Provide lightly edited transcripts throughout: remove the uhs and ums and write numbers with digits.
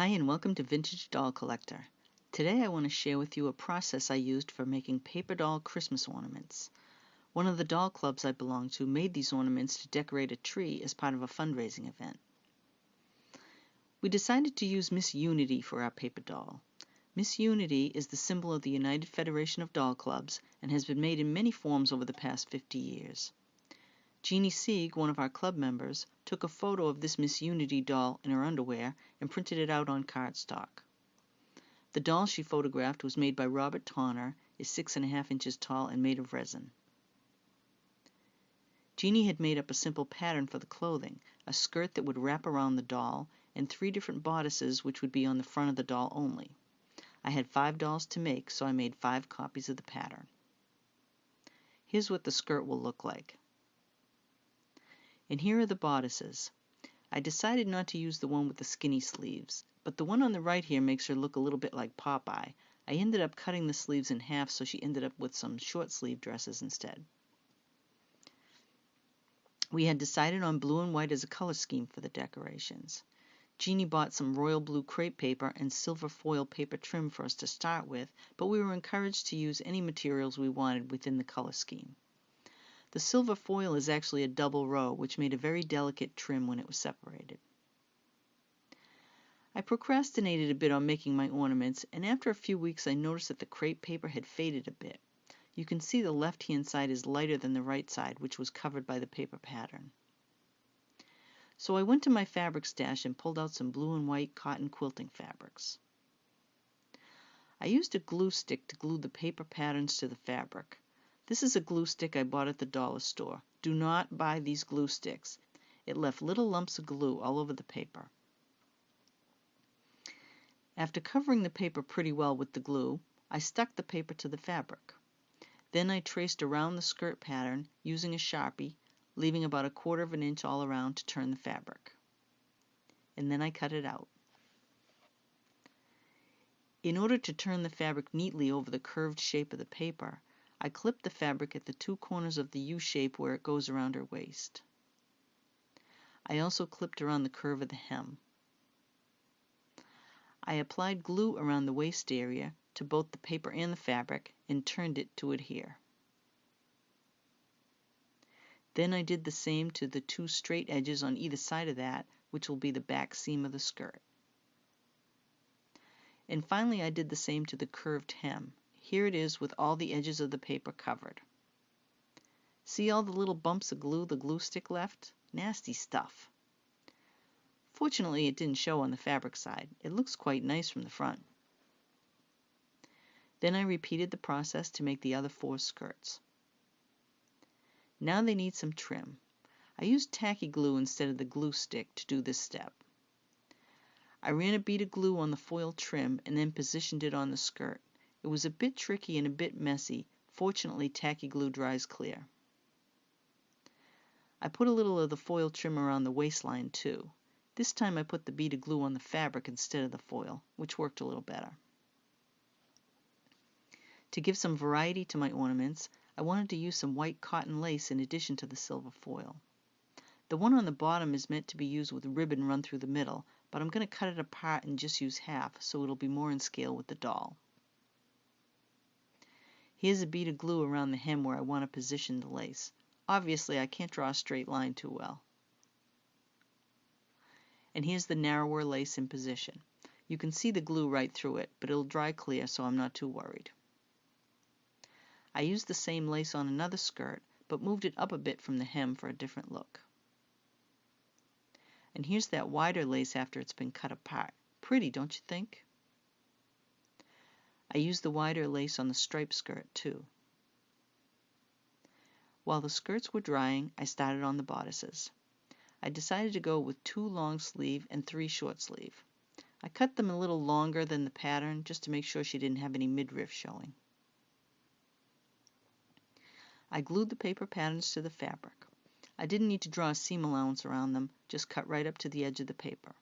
Hi and welcome to Vintage Doll Collector. Today I want to share with you a process I used for making paper doll Christmas ornaments. One of the doll clubs I belong to made these ornaments to decorate a tree as part of a fundraising event. We decided to use Miss Unity for our paper doll. Miss Unity is the symbol of the United Federation of Doll Clubs and has been made in many forms over the past 50 years. Jeannie Sieg, one of our club members, took a photo of this Miss Unity doll in her underwear and printed it out on cardstock. The doll she photographed was made by Robert Tonner, is 6.5 inches tall and made of resin. Jeannie had made up a simple pattern for the clothing, a skirt that would wrap around the doll, and 3 different bodices which would be on the front of the doll only. I had 5 dolls to make, so I made 5 copies of the pattern. Here's what the skirt will look like. And here are the bodices. I decided not to use the one with the skinny sleeves, but the one on the right here makes her look a little bit like Popeye. I ended up cutting the sleeves in half, so she ended up with some short sleeve dresses instead. We had decided on blue and white as a color scheme for the decorations. Jeannie bought some royal blue crepe paper and silver foil paper trim for us to start with, but we were encouraged to use any materials we wanted within the color scheme. The silver foil is actually a double row, which made a very delicate trim when it was separated. I procrastinated a bit on making my ornaments, and after a few weeks I noticed that the crepe paper had faded a bit. You can see the left-hand side is lighter than the right side, which was covered by the paper pattern. So I went to my fabric stash and pulled out some blue and white cotton quilting fabrics. I used a glue stick to glue the paper patterns to the fabric. This is a glue stick I bought at the dollar store. Do not buy these glue sticks. It left little lumps of glue all over the paper. After covering the paper pretty well with the glue, I stuck the paper to the fabric. Then I traced around the skirt pattern using a Sharpie, leaving about 1/4 of an inch all around to turn the fabric. And then I cut it out. In order to turn the fabric neatly over the curved shape of the paper, I clipped the fabric at the 2 corners of the U shape where it goes around her waist. I also clipped around the curve of the hem. I applied glue around the waist area to both the paper and the fabric and turned it to adhere. Then I did the same to the 2 straight edges on either side of that, which will be the back seam of the skirt. And finally I did the same to the curved hem. Here it is with all the edges of the paper covered. See all the little bumps of glue the glue stick left? Nasty stuff. Fortunately, it didn't show on the fabric side. It looks quite nice from the front. Then I repeated the process to make the other 4 skirts. Now they need some trim. I used tacky glue instead of the glue stick to do this step. I ran a bead of glue on the foil trim and then positioned it on the skirt. It was a bit tricky and a bit messy. Fortunately, tacky glue dries clear. I put a little of the foil trim around the waistline too. This time I put the bead of glue on the fabric instead of the foil, which worked a little better. To give some variety to my ornaments, I wanted to use some white cotton lace in addition to the silver foil. The one on the bottom is meant to be used with ribbon run through the middle, but I'm going to cut it apart and just use half so it'll be more in scale with the doll. Here's a bead of glue around the hem where I want to position the lace. Obviously, I can't draw a straight line too well. And here's the narrower lace in position. You can see the glue right through it, but it'll dry clear, so I'm not too worried. I used the same lace on another skirt, but moved it up a bit from the hem for a different look. And here's that wider lace after it's been cut apart. Pretty, don't you think? I used the wider lace on the striped skirt too. While the skirts were drying, I started on the bodices. I decided to go with 2 long sleeve and 3 short sleeve. I cut them a little longer than the pattern just to make sure she didn't have any midriff showing. I glued the paper patterns to the fabric. I didn't need to draw a seam allowance around them, just cut right up to the edge of the paper.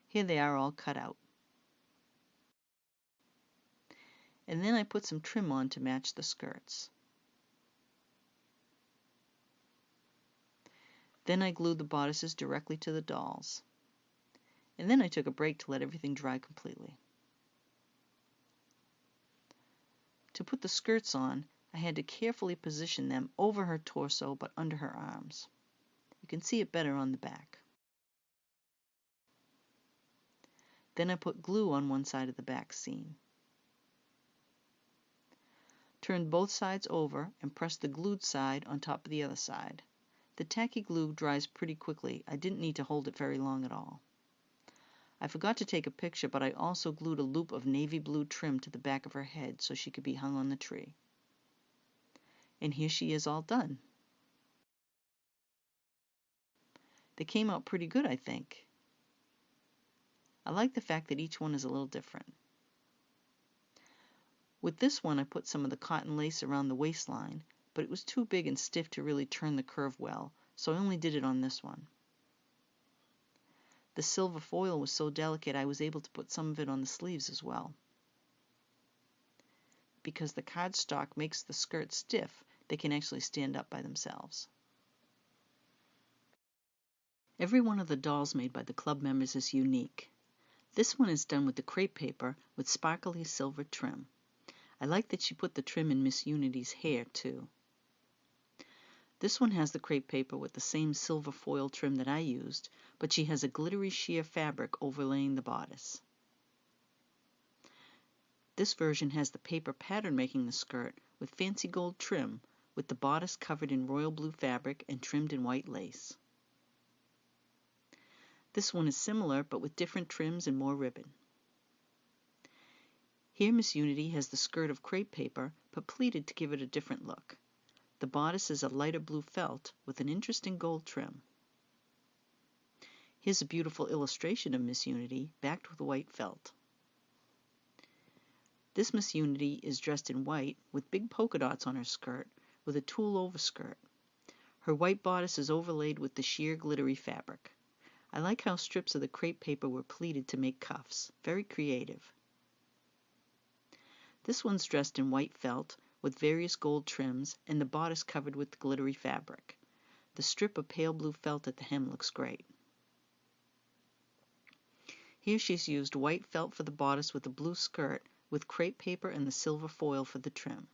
Here they are all cut out. And then I put some trim on to match the skirts. Then I glued the bodices directly to the dolls. and then I took a break to let everything dry completely. To put the skirts on, I had to carefully position them over her torso but under her arms. You can see it better on the back. Then I put glue on one side of the back seam. Turned both sides over and pressed the glued side on top of the other side. The tacky glue dries pretty quickly. I didn't need to hold it very long at all. I forgot to take a picture, but I also glued a loop of navy blue trim to the back of her head so she could be hung on the tree. And here she is all done. They came out pretty good, I think. I like the fact that each one is a little different. With this one, I put some of the cotton lace around the waistline, but it was too big and stiff to really turn the curve well, so I only did it on this one. The silver foil was so delicate I was able to put some of it on the sleeves as well. Because the cardstock makes the skirt stiff, they can actually stand up by themselves. Every one of the dolls made by the club members is unique. This one is done with the crepe paper with sparkly silver trim. I like that she put the trim in Miss Unity's hair too. This one has the crepe paper with the same silver foil trim that I used, but she has a glittery sheer fabric overlaying the bodice. This version has the paper pattern making the skirt with fancy gold trim, with the bodice covered in royal blue fabric and trimmed in white lace. This one is similar, but with different trims and more ribbon. Here Miss Unity has the skirt of crepe paper, but pleated to give it a different look. The bodice is a lighter blue felt with an interesting gold trim. Here's a beautiful illustration of Miss Unity, backed with white felt. This Miss Unity is dressed in white with big polka dots on her skirt with a tulle overskirt. Her white bodice is overlaid with the sheer glittery fabric. I like how strips of the crepe paper were pleated to make cuffs. Very creative. This one's dressed in white felt with various gold trims and the bodice covered with glittery fabric. The strip of pale blue felt at the hem looks great. Here she's used white felt for the bodice with a blue skirt with crepe paper and the silver foil for the trim.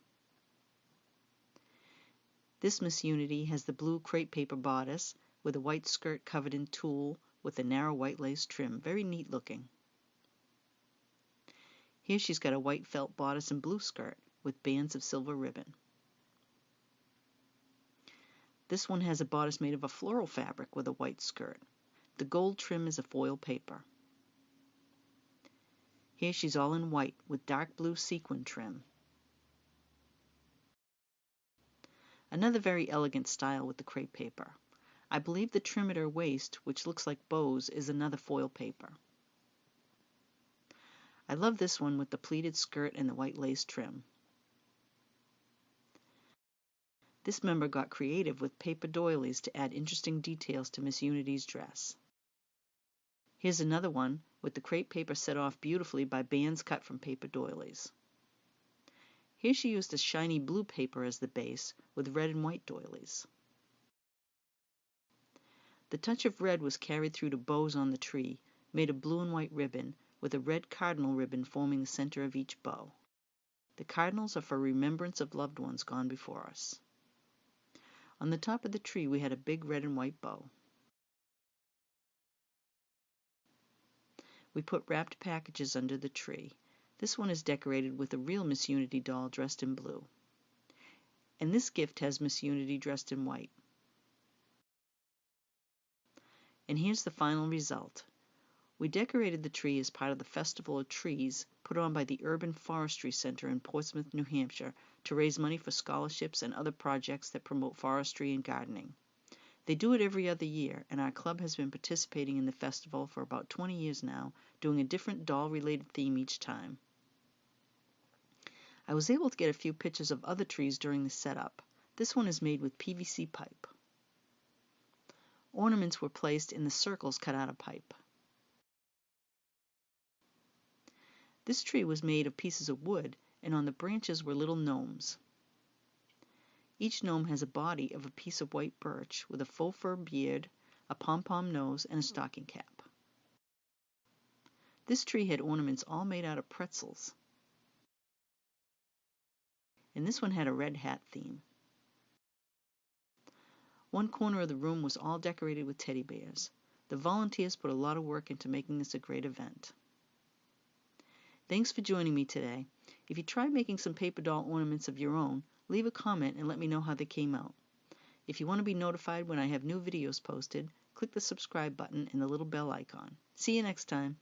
This Miss Unity has the blue crepe paper bodice with a white skirt covered in tulle with a narrow white lace trim. Very neat looking. Here she's got a white felt bodice and blue skirt with bands of silver ribbon. This one has a bodice made of a floral fabric with a white skirt. The gold trim is a foil paper. Here she's all in white with dark blue sequin trim. Another very elegant style with the crepe paper. I believe the trim at her waist, which looks like bows, is another foil paper. I love this one with the pleated skirt and the white lace trim. This member got creative with paper doilies to add interesting details to Miss Unity's dress. Here's another one with the crepe paper set off beautifully by bands cut from paper doilies. Here she used a shiny blue paper as the base with red and white doilies. The touch of red was carried through to bows on the tree, made of blue and white ribbon, with a red cardinal ribbon forming the center of each bow. The cardinals are for remembrance of loved ones gone before us. On the top of the tree we had a big red and white bow. We put wrapped packages under the tree. This one is decorated with a real Miss Unity doll dressed in blue. And this gift has Miss Unity dressed in white. And here's the final result. We decorated the tree as part of the Festival of Trees put on by the Urban Forestry Center in Portsmouth, New Hampshire to raise money for scholarships and other projects that promote forestry and gardening. They do it every other year, and our club has been participating in the festival for about 20 years now, doing a different doll-related theme each time. I was able to get a few pictures of other trees during the setup. This one is made with PVC pipe. Ornaments were placed in the circles cut out of pipe. This tree was made of pieces of wood, and on the branches were little gnomes. Each gnome has a body of a piece of white birch with a faux fur beard, a pom-pom nose, and a stocking cap. This tree had ornaments all made out of pretzels. And this one had a red hat theme. One corner of the room was all decorated with teddy bears. The volunteers put a lot of work into making this a great event. Thanks for joining me today. If you try making some paper doll ornaments of your own, leave a comment and let me know how they came out. If you want to be notified when I have new videos posted, click the subscribe button and the little bell icon. See you next time.